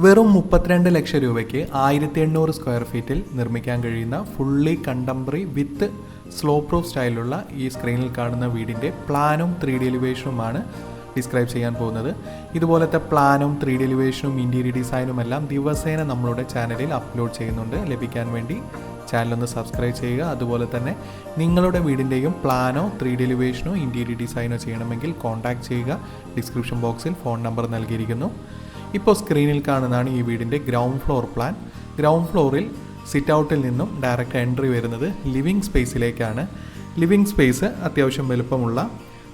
വെറും 32 ലക്ഷം രൂപയ്ക്ക് 1800 സ്ക്വയർ ഫീറ്റിൽ നിർമ്മിക്കാൻ കഴിയുന്ന ഫുള്ളി കണ്ടംപററി വിത്ത് സ്ലോ പ്രൂഫ് സ്റ്റൈലുള്ള ഈ സ്ക്രീനിൽ കാണുന്ന വീടിൻ്റെ പ്ലാനും 3D എലിവേഷനുമാണ് ഡിസ്ക്രൈബ് ചെയ്യാൻ പോകുന്നത്. ഇതുപോലത്തെ പ്ലാനും 3D എലിവേഷനും ഇൻറ്റീരിയർ ഡിസൈനും എല്ലാം ദിവസേന നമ്മളുടെ ചാനലിൽ അപ്ലോഡ് ചെയ്യുന്നുണ്ട്. ലഭിക്കാൻ വേണ്ടി ചാനലൊന്ന് സബ്സ്ക്രൈബ് ചെയ്യുക. അതുപോലെ തന്നെ നിങ്ങളുടെ വീടിൻ്റെയും പ്ലാനോ 3D എലിവേഷനോ ഇൻറ്റീരിയർ ഡിസൈനോ ചെയ്യണമെങ്കിൽ കോൺടാക്ട് ചെയ്യുക. ഡിസ്ക്രിപ്ഷൻ ബോക്സിൽ ഫോൺ നമ്പർ നൽകിയിരിക്കുന്നു. ഇപ്പോൾ സ്ക്രീനിൽ കാണുന്നതാണ് ഈ വീടിൻ്റെ ഗ്രൗണ്ട് ഫ്ലോർ പ്ലാൻ. ഗ്രൗണ്ട് ഫ്ലോറിൽ സിറ്റ് ഔട്ടിൽ നിന്നും ഡയറക്റ്റ് എൻട്രി വരുന്നത് ലിവിങ് സ്പേസിലേക്കാണ്. ലിവിങ് സ്പേസ് അത്യാവശ്യം വലുപ്പമുള്ള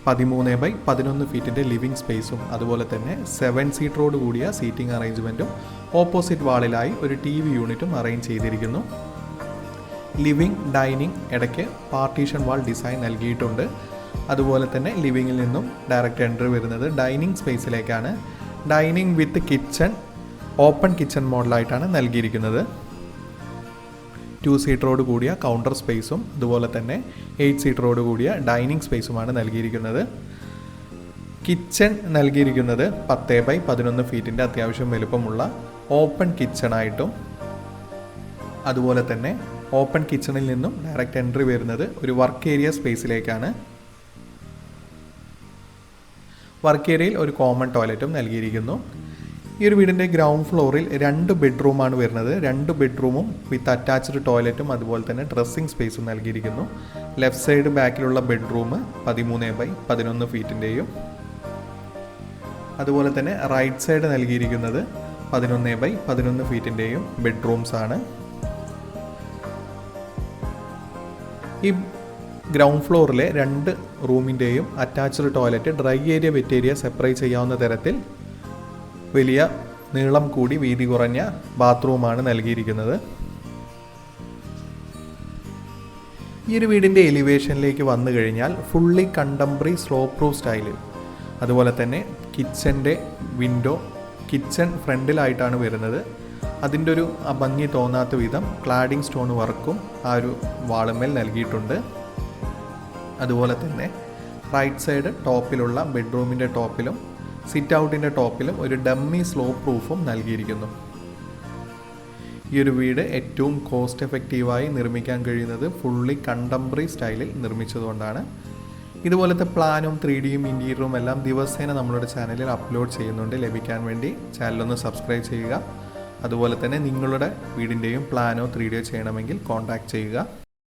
13x11 ഫീറ്റിൻ്റെ ലിവിങ് സ്പേസും അതുപോലെ തന്നെ 7 സീറ്ററോട് കൂടിയ സീറ്റിംഗ് അറേഞ്ച്മെൻറ്റും ഓപ്പോസിറ്റ് വാളിലായി ഒരു TV യൂണിറ്റും അറേഞ്ച് ചെയ്തിരിക്കുന്നു. ലിവിങ് ഡൈനിങ് ഇടയ്ക്ക് പാർട്ടീഷൻ വാൾ ഡിസൈൻ നൽകിയിട്ടുണ്ട്. അതുപോലെ തന്നെ ലിവിങ്ങിൽ നിന്നും ഡയറക്റ്റ് എൻട്രി വരുന്നത് ഡൈനിങ് സ്പേസിലേക്കാണ്. ഡൈനിങ് വിത്ത് കിച്ചൺ ഓപ്പൺ കിച്ചൺ മോഡലായിട്ടാണ് നൽകിയിരിക്കുന്നത്. 2 സീറ്ററോട് കൂടിയ കൗണ്ടർ സ്പേസും അതുപോലെ തന്നെ 8 സീറ്ററോട് കൂടിയ ഡൈനിങ് സ്പേസുമാണ് നൽകിയിരിക്കുന്നത്. കിച്ചൺ നൽകിയിരിക്കുന്നത് 10x11 ഫീറ്റിൻ്റെ അത്യാവശ്യം വലുപ്പമുള്ള ഓപ്പൺ കിച്ചണായിട്ടും അതുപോലെ തന്നെ ഓപ്പൺ കിച്ചണിൽ നിന്നും ഡയറക്റ്റ് എൻട്രി വരുന്നത് ഒരു വർക്ക് ഏരിയ സ്പേസിലേക്കാണ്. വർക്ക് ഏരിയയിൽ ഒരു കോമൺ ടോയ്ലറ്റും നൽകിയിരിക്കുന്നു. ഈ ഒരു വീടിൻ്റെ ഗ്രൗണ്ട് ഫ്ലോറിൽ 2 ബെഡ്റൂമാണ് വരുന്നത്. 2 ബെഡ്റൂമും വിത്ത് അറ്റാച്ച്ഡ് ടോയ്ലറ്റും അതുപോലെ തന്നെ ഡ്രസ്സിംഗ് സ്പേസും നൽകിയിരിക്കുന്നു. ലെഫ്റ്റ് സൈഡ് ബാക്കിലുള്ള ബെഡ്റൂം 13x11 ഫീറ്റിൻ്റെയും അതുപോലെ തന്നെ റൈറ്റ് സൈഡ് നൽകിയിരിക്കുന്നത് 11x11 ഫീറ്റിൻ്റെയും ബെഡ്റൂംസ് ആണ്. ഈ ഗ്രൗണ്ട് ഫ്ലോറിലെ 2 റൂമിൻ്റെയും attached toilet dry area wet area separate ചെയ്യാവുന്ന തരത്തിൽ വലിയ നീളം കൂടി വീതി കുറഞ്ഞ ബാത്റൂമാണ് നൽകിയിരിക്കുന്നത്. ഈ ഒരു വീടിൻ്റെ എലിവേഷനിലേക്ക് വന്നു കഴിഞ്ഞാൽ ഫുള്ളി കണ്ടംപററി സ്ലോ പ്രൂഫ് സ്റ്റൈലിൽ അതുപോലെ തന്നെ കിച്ചൻ്റെ വിൻഡോ കിച്ചൺ ഫ്രണ്ടിലായിട്ടാണ് വരുന്നത്. അതിൻ്റെ ഒരു ഭംഗി തോന്നാത്ത വിധം ക്ലാഡിംഗ് സ്റ്റോൺ വർക്കും ആ ഒരു വാളുമേൽ നൽകിയിട്ടുണ്ട്. അതുപോലെ തന്നെ റൈറ്റ് സൈഡ് ടോപ്പിലുള്ള ബെഡ്റൂമിൻ്റെ ടോപ്പിലും സിറ്റ് ഔട്ടിൻ്റെ ടോപ്പിലും ഒരു ഡമ്മി സ്ലോ പ്രൂഫും നൽകിയിരിക്കുന്നു. ഈ ഒരു വീട് ഏറ്റവും കോസ്റ്റ് എഫക്റ്റീവായി നിർമ്മിക്കാൻ കഴിയുന്നത് ഫുള്ളി കണ്ടംപററി സ്റ്റൈലിൽ നിർമ്മിച്ചതുകൊണ്ടാണ്. ഇതുപോലത്തെ പ്ലാനും 3Dയും ഇൻറ്റീരിയറും എല്ലാം ദിവസേന നമ്മളുടെ ചാനലിൽ അപ്ലോഡ് ചെയ്യുന്നുണ്ട്. ലഭിക്കാൻ വേണ്ടി ചാനലൊന്ന് സബ്സ്ക്രൈബ് ചെയ്യുക. അതുപോലെ തന്നെ നിങ്ങളുടെ വീടിൻ്റെയും പ്ലാനോ 3Dയോ ചെയ്യണമെങ്കിൽ കോൺടാക്ട് ചെയ്യുക.